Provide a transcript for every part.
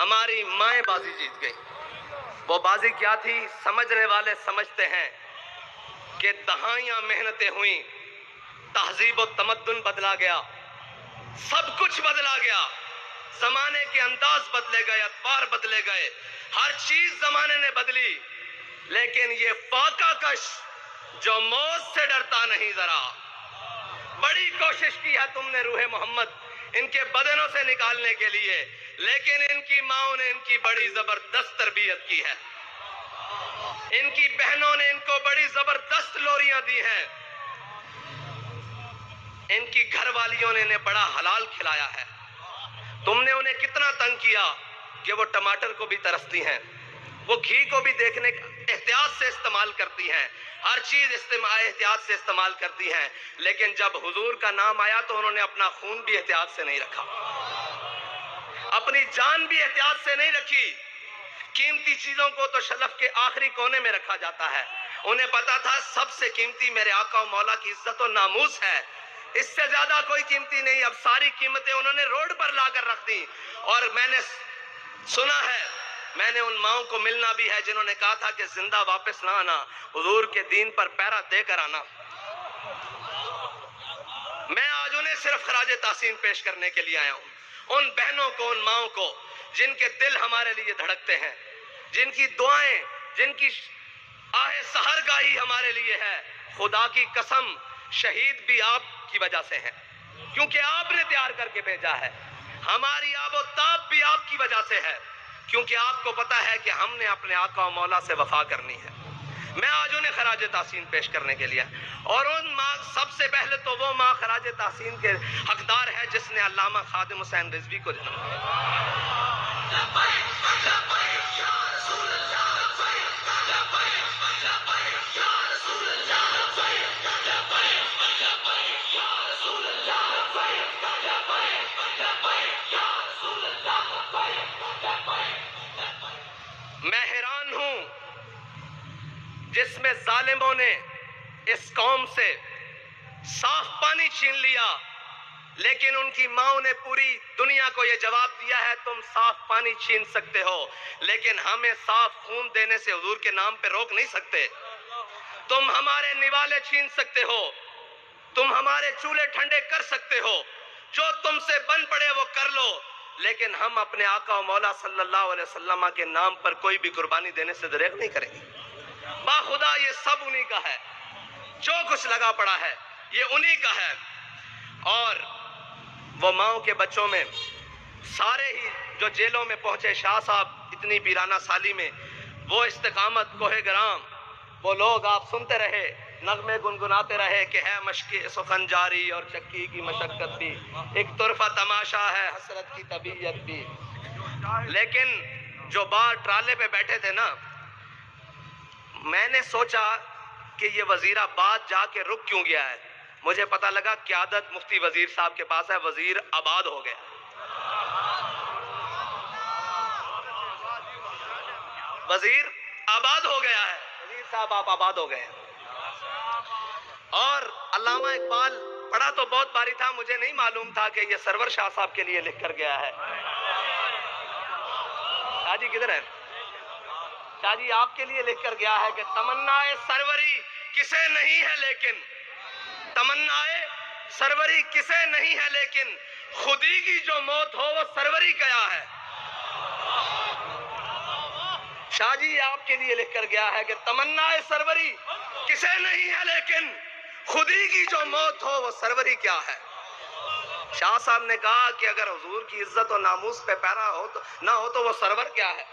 ہماری مائیں بازی جیت گئی. وہ بازی کیا تھی؟ سمجھنے والے سمجھتے ہیں کہ دہائیاں محنتیں ہوئیں، تہذیب و تمدن بدلا گیا، سب کچھ بدلا گیا، زمانے کے انداز بدلے گئے، اطوار بدلے گئے، ہر چیز زمانے نے بدلی، لیکن یہ فاقہ کش جو موت سے ڈرتا نہیں ذرا. بڑی کوشش کی ہے تم نے روح محمد ان کے بدنوں سے نکالنے کے لیے، لیکن ان کی ماؤں نے ان کی بڑی زبردست تربیت کی ہے. ان کی بہنوں نے ان کو بڑی زبردست لوریاں دی ہیں. ان کی گھر والیوں نے انہیں بڑا حلال کھلایا ہے. تم نے انہیں کتنا تنگ کیا کہ وہ ٹماٹر کو بھی ترستی ہیں، وہ گھی کو بھی دیکھنے احتیاط سے استعمال کرتی ہیں، ہر چیز احتیاط سے استعمال کرتی ہیں، لیکن جب حضور کا نام آیا تو انہوں نے اپنا خون بھی احتیاط سے نہیں رکھا، اپنی جان بھی احتیاط سے نہیں رکھی. قیمتی چیزوں کو تو شلف کے آخری کونے میں رکھا جاتا ہے. انہیں پتا تھا سب سے قیمتی میرے آقا و مولا کی عزت و ناموس ہے، اس سے زیادہ کوئی قیمتی نہیں. اب ساری قیمتیں انہوں نے روڈ پر لا کر رکھ دی. اور میں نے سنا ہے، میں نے ان ماؤں کو ملنا بھی ہے جنہوں نے کہا تھا کہ زندہ واپس نہ آنا، حضور کے دین پر پیرا دے کر آنا. میں آج انہیں صرف خراج تحسین پیش کرنے کے لیے آیا ہوں. ان بہنوں کو، ان ماؤں کو جن کے دل ہمارے لیے دھڑکتے ہیں، جن کی دعائیں، جن کی آہ سحرگاہی ہمارے لیے ہے. خدا کی قسم شہید بھی آپ کی وجہ سے ہیں، کیونکہ آپ نے تیار کر کے بھیجا ہے. ہماری آب و تاب بھی آپ کی وجہ سے ہے، کیونکہ آپ کو پتا ہے کہ ہم نے اپنے آقا و مولا سے وفا کرنی ہے. میں آج انہیں خراج تحسین پیش کرنے کے لیے، اور ان ماں، سب سے پہلے تو وہ ماں خراج تحسین کے حقدار ہے جس نے علامہ خادم حسین رضوی کو جنم دیا. میں حیران ہوں جس میں ظالموں نے اس قوم سے صاف پانی چھین لیا، لیکن ان کی ماؤں نے پوری دنیا کو یہ جواب دیا ہے تم صاف پانی چھین سکتے ہو، لیکن ہمیں صاف خون دینے سے حضور کے نام پہ روک نہیں سکتے. تم ہمارے نوالے چھین سکتے ہو، تم ہمارے چولہے ٹھنڈے کر سکتے ہو، جو تم سے بن پڑے وہ کر لو، لیکن ہم اپنے آقا و مولا صلی اللہ علیہ وسلم کے نام پر کوئی بھی قربانی دینے سے دریغ نہیں کریں گے. باخدا یہ سب انہی کا ہے، جو کچھ لگا پڑا ہے یہ انہی کا ہے. اور وہ ماؤں کے بچوں میں سارے ہی جو جیلوں میں پہنچے شاہ صاحب اتنی پیرانہ سالی میں، وہ استقامت کوہ گرام، وہ لوگ آپ سنتے رہے، نغمے گنگناتے رہے کہ ہے مشق سخن جاری اور چکی کی مشقت بھی، ایک طرفہ تماشا ہے حسرت کی طبیعت بھی. لیکن جو باہر ٹرالے پہ بیٹھے تھے نا، میں نے سوچا کہ یہ وزیر آباد جا کے رک کیوں گیا ہے. مجھے پتا لگا قیادت مفتی وزیر صاحب کے پاس ہے، وزیر آباد ہو گیا. وزیر آباد ہو گیا ہے، وزیر صاحب آپ آباد ہو گئے ہیں. اور علامہ اقبال پڑھا تو بہت باری تھا، مجھے نہیں معلوم تھا کہ یہ سرور شاہ صاحب کے لیے لکھ کر گیا ہے. شاہ جی کدھر ہیں؟ شاہ جی آپ کے لیے لکھ کر گیا ہے کہ تمنا سروری کسے نہیں ہے لیکن، تمنا سروری کسے نہیں ہے لیکن، خودی کی جو موت ہو وہ سروری کیا ہے. شاہ جی آپ کے لیے لکھ کر گیا ہے کہ تمنا سروری کسے نہیں ہے لیکن، خودی کی جو موت ہو وہ سروری کیا ہے. شاہ صاحب نے کہا کہ اگر حضور کی عزت و ناموس پہ پیرا ہو تو نہ ہو تو وہ سرور کیا ہے.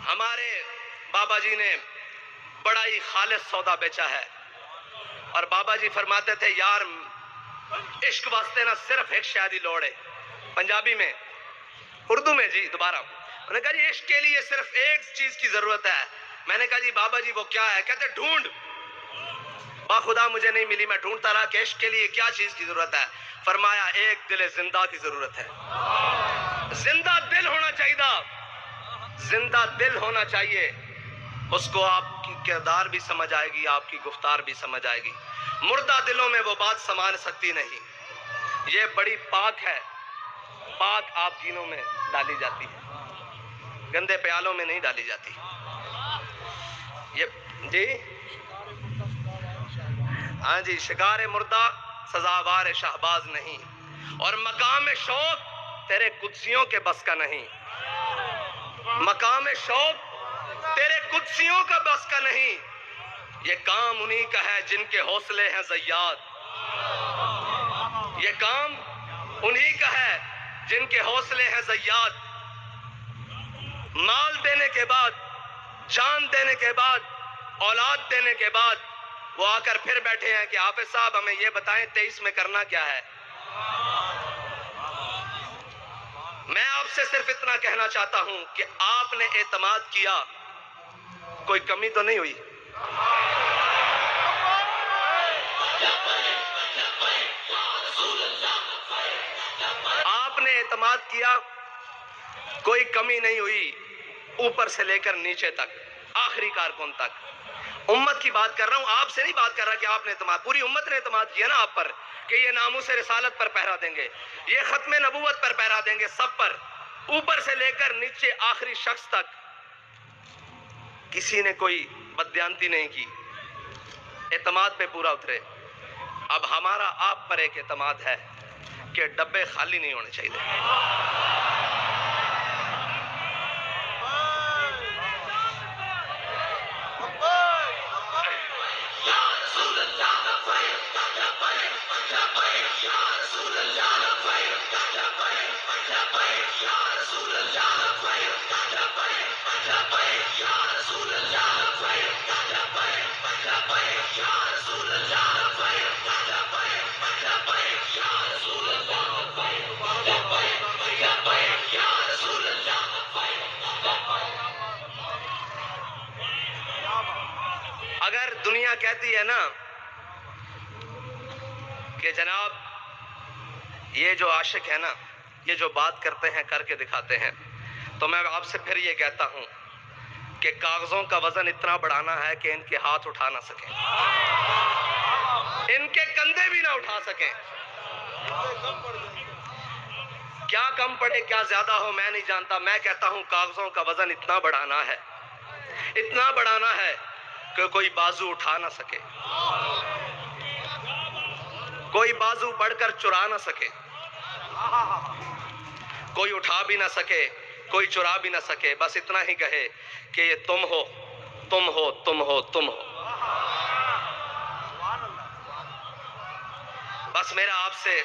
ہمارے بابا جی نے بڑا ہی خالص سودا بیچا ہے، اور بابا جی فرماتے تھے یار عشق واسطے نہ صرف ایک شادی لوڑے. پنجابی میں، اردو میں جی دوبارہ انہوں نے کہا جی عشق کے لیے صرف ایک چیز کی ضرورت ہے. میں نے کہا جی بابا جی وہ کیا ہے؟ کہتے ڈھونڈ. باخدا مجھے نہیں ملی، میں ڈھونڈتا رہا کہ عشق کے لیے کیا چیز کی ضرورت ہے. فرمایا ایک دل زندہ کی ضرورت ہے. زندہ دل ہونا چاہیے، زندہ دل ہونا چاہیے. اس کو آپ کی کردار بھی سمجھ آئے گی، آپ کی گفتار بھی سمجھ آئے گی. مردہ دلوں میں وہ بات سما سکتی نہیں. یہ بڑی پاک ہے، پاک آپ گینوں میں ڈالی جاتی ہے، گندے پیالوں میں نہیں ڈالی جاتی. یہ جی ہاں جی، شکار مردہ سزاوار شہباز نہیں، اور مقام شوق تیرے قدسیوں کے بس کا نہیں. مقام شوق تیرے قدسیوں کا بس کا نہیں. یہ کام انہی کا ہے جن کے حوصلے ہیں زیاد. یہ کام انہی کا ہے جن کے حوصلے ہیں زیاد. مال دینے کے بعد، جان دینے کے بعد، اولاد دینے کے بعد وہ آ کر پھر بیٹھے ہیں کہ حافظ صاحب ہمیں یہ بتائیں 23 میں کرنا کیا ہے. میں آپ سے صرف اتنا کہنا چاہتا ہوں کہ آپ نے اعتماد کیا، کوئی کمی تو نہیں ہوئی. آپ نے اعتماد کیا، کوئی کمی نہیں ہوئی، اوپر سے لے کر نیچے تک، آخری کارکن تک. امت کی بات کر رہا ہوں، آپ سے نہیں بات کر رہا کہ آپ نے اعتماد، پوری امت نے اعتماد کیا نا آپ پر کہ یہ ناموس رسالت پر پہرا دیں گے، یہ ختم نبوت پر پہرا دیں گے، سب پر، اوپر سے لے کر نیچے آخری شخص تک. کسی نے کوئی بددیانتی نہیں کی، اعتماد پہ پورا اترے. اب ہمارا آپ پر ایک اعتماد ہے کہ ڈبے خالی نہیں ہونے چاہیے. اگر دنیا کہتی ہے نا کہ جناب یہ جو عاشق ہے نا، یہ جو بات کرتے ہیں کر کے دکھاتے ہیں، تو میں آپ سے پھر یہ کہتا ہوں کہ کاغذوں کا وزن اتنا بڑھانا ہے کہ ان کے ہاتھ اٹھا نہ سکیں، ان کے کندھے بھی نہ اٹھا سکیں. کیا کم پڑے کیا زیادہ ہو میں نہیں جانتا، میں کہتا ہوں کاغذوں کا وزن اتنا بڑھانا ہے، اتنا بڑھانا ہے کہ کوئی بازو اٹھا نہ سکے، کوئی بازو بڑھ کر چرا نہ سکے، کوئی اٹھا بھی نہ سکے، کوئی چرا بھی نہ سکے. بس اتنا ہی کہے کہ یہ تم ہو، تم ہو، تم ہو، تم ہو. بس میرا آپ سے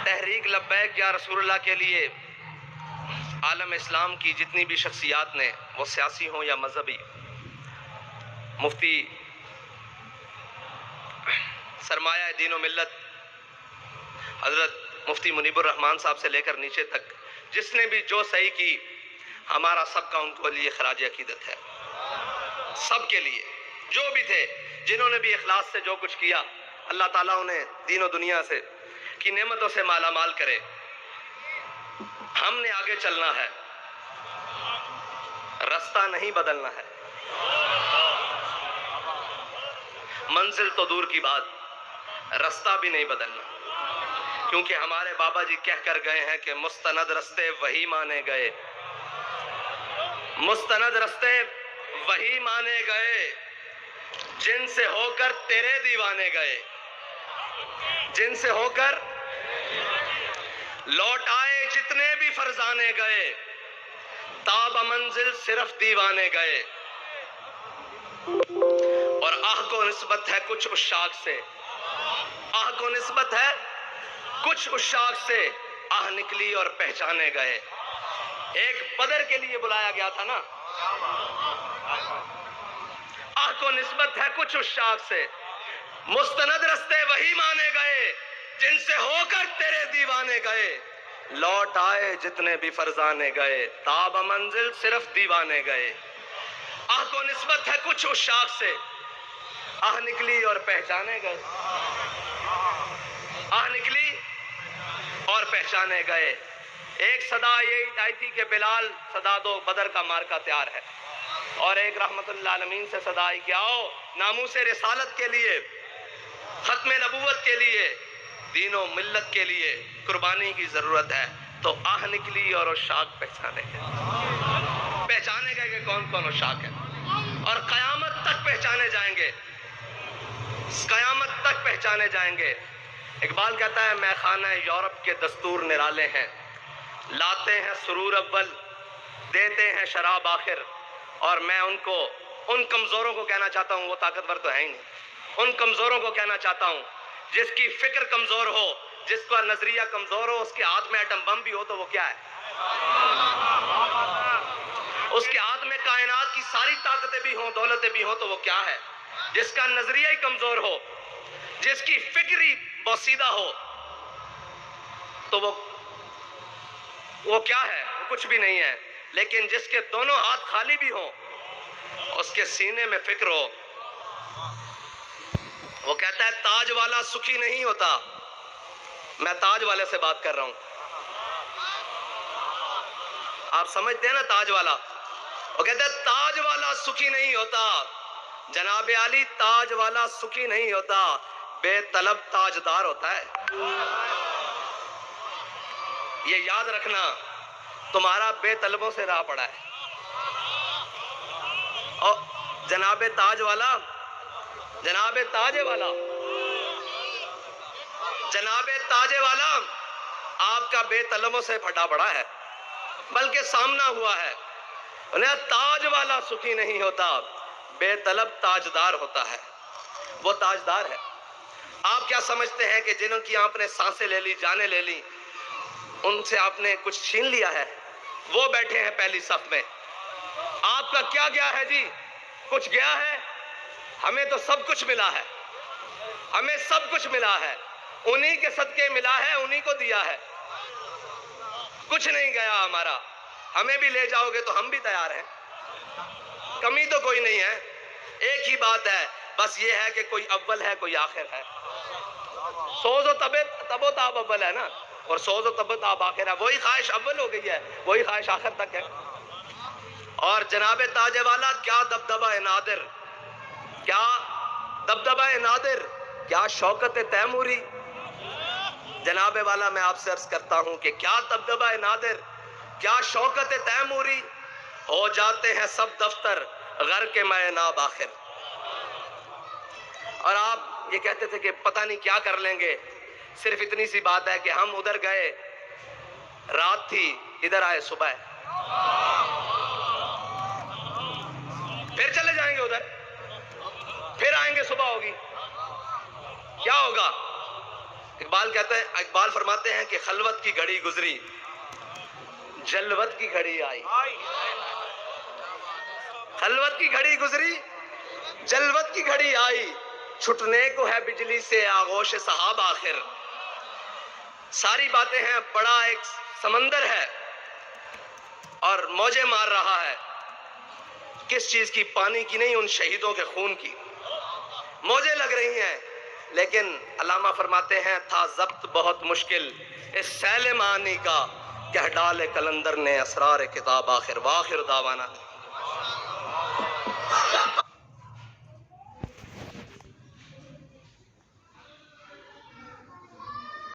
تحریک لبیک یا رسول اللہ کے لیے عالم اسلام کی جتنی بھی شخصیات نے، وہ سیاسی ہوں یا مذہبی، مفتی سرمایہ دین و ملت حضرت مفتی منیب الرحمان صاحب سے لے کر نیچے تک جس نے بھی جو صحیح کی، ہمارا سب کا ان کو لیے خراج عقیدت ہے. سب کے لیے جو بھی تھے، جنہوں نے بھی اخلاص سے جو کچھ کیا، اللہ تعالیٰ انہیں دین و دنیا سے کی نعمتوں سے مالا مال کرے. ہم نے آگے چلنا ہے، رستہ نہیں بدلنا ہے. منزل تو دور کی بات، رستہ بھی نہیں بدلنا، کیونکہ ہمارے بابا جی کہہ کر گئے ہیں کہ مستند رستے وہی مانے گئے، مستند رستے وہی مانے گئے جن سے ہو کر تیرے دیوانے گئے، جن سے ہو کر لوٹ آئے جتنے بھی فرزانے گئے، تاب منزل صرف دیوانے گئے. اور آہ کو نسبت ہے کچھ عشاق سے، آہ کو نسبت ہے کچھ عشاق سے، آہ نکلی اور پہچانے گئے. ایک بدر کے لیے بلایا گیا تھا نا، آہ کو نسبت ہے کچھ عشاق سے، مستند رستے وہی مانے گئے جن سے ہو کر تیرے دیوانے گئے. لوٹ آئے جتنے بھی فرزانے گئے، تاب منزل صرف دیوانے گئے۔ آہ کو نسبت ہے کچھ اس شاخ سے، آہ نکلی اور پہچانے گئے، آہ نکلی اور پہچانے گئے۔ ایک صدا یہ آئی تھی کہ بلال صدا دو، بدر کا مارکا تیار ہے، اور ایک رحمت اللہ عالمین سے صدا آئی کہ آؤ ناموس رسالت کے لیے، ختم نبوت کے لیے، دین و ملت کے لیے قربانی کی ضرورت ہے۔ تو آہ نکلی اور وہ شاخ پہچانے گئے کہ کون کون وہ شاخ ہے، اور قیامت تک پہچانے جائیں گے، قیامت تک پہچانے جائیں گے۔ اقبال کہتا ہے میں خانہ یورپ کے دستور نرالے ہیں، لاتے ہیں سرور اول، دیتے ہیں شراب آخر، اور میں ان کمزوروں کو کہنا چاہتا ہوں، وہ طاقتور تو ہے ہی نہیں، ان کمزوروں کو کہنا چاہتا ہوں جس کی فکر کمزور ہو، جس کا نظریہ کمزور ہو، اس کے ہاتھ میں ایٹم بم بھی ہو تو وہ کیا ہے؟ اس کے ہاتھ میں کائنات کی ساری طاقتیں بھی ہوں، دولتیں بھی ہوں تو وہ کیا ہے؟ جس کا نظریہ ہی کمزور ہو، جس کی فکر ہی بوسیدہ ہو تو وہ کیا ہے؟ وہ کچھ بھی نہیں ہے۔ لیکن جس کے دونوں ہاتھ خالی بھی ہوں، اس کے سینے میں فکر ہو، وہ کہتا ہے تاج والا سکھی نہیں ہوتا۔ میں تاج والے سے بات کر رہا ہوں، آپ سمجھتے ہیں نا تاج والا؟ وہ کہتا ہے تاج والا سکھی نہیں ہوتا، جناب علی تاج والا سکھی نہیں ہوتا، بے طلب تاجدار ہوتا ہے۔ یہ یاد رکھنا، تمہارا بے طلبوں سے راہ پڑا ہے، اور جناب تاج والا، جناب تاج والا، جناب تاج والا آپ کا بے طلبوں سے پھٹا پڑا ہے، بلکہ سامنا ہوا ہے۔ تاج والا سکھی نہیں ہوتا، بے طلب تاجدار ہوتا ہے۔ وہ تاجدار ہے۔ آپ کیا سمجھتے ہیں کہ جنہوں کی آپ نے سانسیں لے لی، جانیں لے لی، ان سے آپ نے کچھ چھین لیا ہے؟ وہ بیٹھے ہیں پہلی صف میں، آپ کا کیا گیا ہے جی؟ کچھ گیا ہے؟ ہمیں تو سب کچھ ملا ہے، ہمیں سب کچھ ملا ہے، انہی کے صدقے ملا ہے، انہی کو دیا ہے، کچھ نہیں گیا ہمارا۔ ہمیں بھی لے جاؤ گے تو ہم بھی تیار ہیں، کمی تو کوئی نہیں ہے۔ ایک ہی بات ہے، بس یہ ہے کہ کوئی اول ہے، کوئی آخر ہے۔ سوز و تب و تاب اول ہے نا، اور سوز و تب و تاب آخر ہے۔ وہی خواہش اول ہو گئی ہے، وہی خواہش آخر تک ہے۔ اور جناب تاج والا کیا دبدبہ نادر، کیا دبدبہ نادر، کیا شوکت تیموری۔ جناب والا میں آپ سے عرض کرتا ہوں کہ کیا دبدبہ نادر، کیا شوکت تیموری، ہو جاتے ہیں سب دفتر غر کے میں ناب آخر۔ اور آپ یہ کہتے تھے کہ پتہ نہیں کیا کر لیں گے، صرف اتنی سی بات ہے کہ ہم ادھر گئے رات تھی، ادھر آئے صبح، پھر چلے جائیں گے ادھر، پھر آئیں گے صبح ہوگی، کیا ہوگا؟ اقبال فرماتے ہیں کہ خلوت کی گھڑی گزری، جلوت کی گھڑی آئی۔ خلوت کی گھڑی گزری، جلوت کی گھڑی آئی، چھٹنے کو ہے بجلی سے آغوش صحاب آخر۔ ساری باتیں ہیں، بڑا ایک سمندر ہے اور موجیں مار رہا ہے۔ کس چیز کی؟ پانی کی نہیں، ان شہیدوں کے خون کی موجیں لگ رہی ہیں۔ لیکن علامہ فرماتے ہیں تھا ضبط بہت مشکل اس سیل معانی کا، کہہ ڈالے کلندر نے اسرار کتاب آخر۔ واخر دعوانا